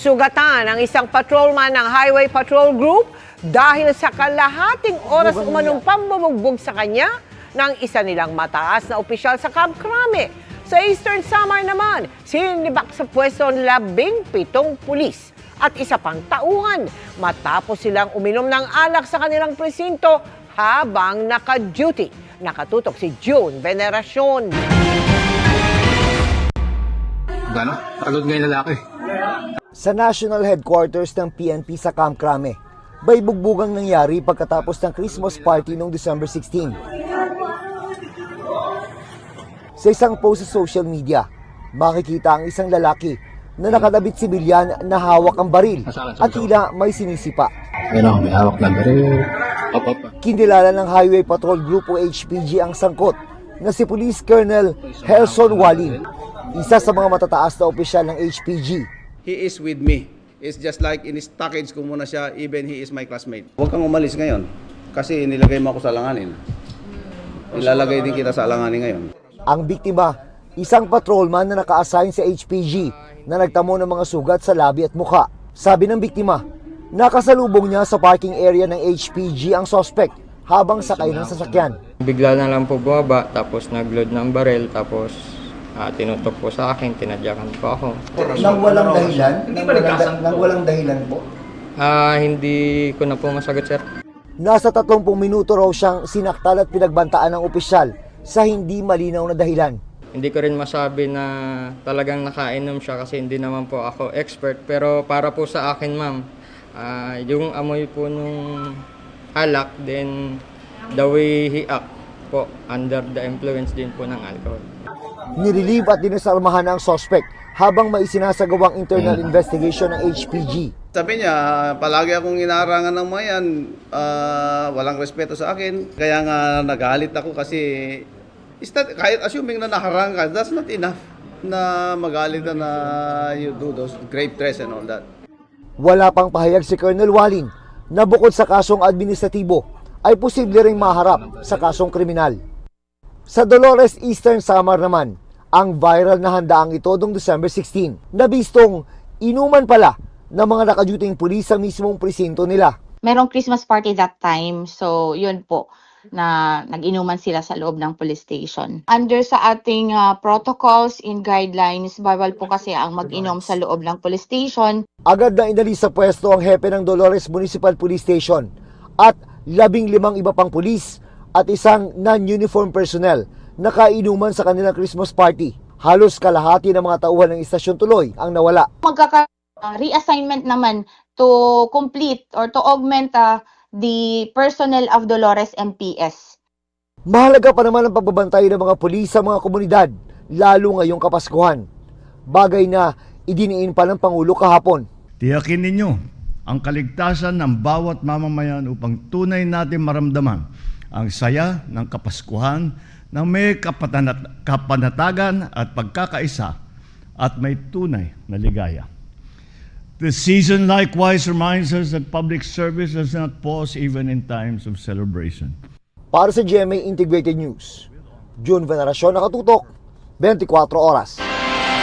Nasugatan ang isang patrolman ng Highway Patrol Group dahil sa kalahating oras umanong pambubugbog sa kanya ng isa nilang mataas na opisyal sa Camp Crame. Sa Eastern Samar naman, sinibak sa pwesto 17 pulis at isa pang tauhan matapos silang uminom ng alak sa kanilang presinto habang naka-duty. Nakatutok si June Veneracion. Gano'n? Agad ngayon lalaki. Sa National Headquarters ng PNP sa Camp Crame, may bugbugang nangyari pagkatapos ng Christmas party noong December 16. Sa isang post sa social media, makikita ang isang lalaki na nakadabit sibilyan na hawak ang baril at tila may sinisipa. Ano, may hawak na baril. Kinilala ng Highway Patrol Group o HPG ang sangkot na si Police Colonel Helson Walin, isa sa mga matataas na opisyal ng HPG. He is with me. It's just like in stockage ko muna siya, even he is my classmate. Huwag kang umalis ngayon kasi nilagay mo ako sa alanganin. Ilalagay din kita sa alanganin ngayon. Ang biktima, isang patrolman na naka-assign sa HPG na nagtamo ng mga sugat sa labi at mukha. Sabi ng biktima, nakasalubong niya sa parking area ng HPG ang suspect habang sakay ng sasakyan. Bigla na lang po bumaba, tapos nag-load ng barel, tapos tinutok po sa akin, tinadyakan po ako. Nang walang dahilan? Nang walang dahilan po? Hindi ko na po masagot, sir. Nasa 30 minuto raw siyang sinaktal at pinagbantaan ng opisyal sa hindi malinaw na dahilan. Hindi ko rin masabi na talagang nakainom siya kasi hindi naman po ako expert. Pero para po sa akin, ma'am, yung amoy po nung alak, then the way he act po, under the influence din po ng alcohol. Nirelieve at dinasalmahan ang suspect habang may isinasagawang internal investigation ng HPG. Sabi niya, palagi akong inaarangan ng mga yan, walang respeto sa akin. Kaya nga nagalit ako kasi kahit assuming na naharang ka, that's not enough na magalit na you do those grave threats and all that. Wala pang pahayag si Colonel Walin na bukod sa kasong administratibo ay posible ring maharap sa kasong kriminal. Sa Dolores, Eastern Samar naman, ang viral na handaang ito noong December 16 na bistong inuman pala ng mga nakaduting pulis sa mismong presinto nila. Merong Christmas party that time, so yun po, na nag-inuman sila sa loob ng police station. Under sa ating protocols and guidelines, bawal po kasi ang mag-inom sa loob ng police station. Agad na inalis sa pwesto ang hepe ng Dolores Municipal Police Station at 15 iba pang pulis at isang non-uniform personnel na kainuman sa kanilang Christmas party. Halos kalahati ng mga tauhan ng istasyon tuloy ang nawala. Reassignment naman to complete or to augment the personnel of Dolores MPS. Mahalaga pa naman ang pagbabantay ng mga pulis sa mga komunidad, lalo ngayong Kapaskuhan. Bagay na idiniin pa ng Pangulo kahapon. Tiyakin ninyo ang kaligtasan ng bawat mamamayan upang tunay natin maramdaman ang saya ng Kapaskuhan na may kapanatagan at pagkakaisa at may tunay na ligaya. The season likewise reminds us that public service does not pause even in times of celebration. Para sa GMA Integrated News, June Veneracion, nakatutok, 24 oras.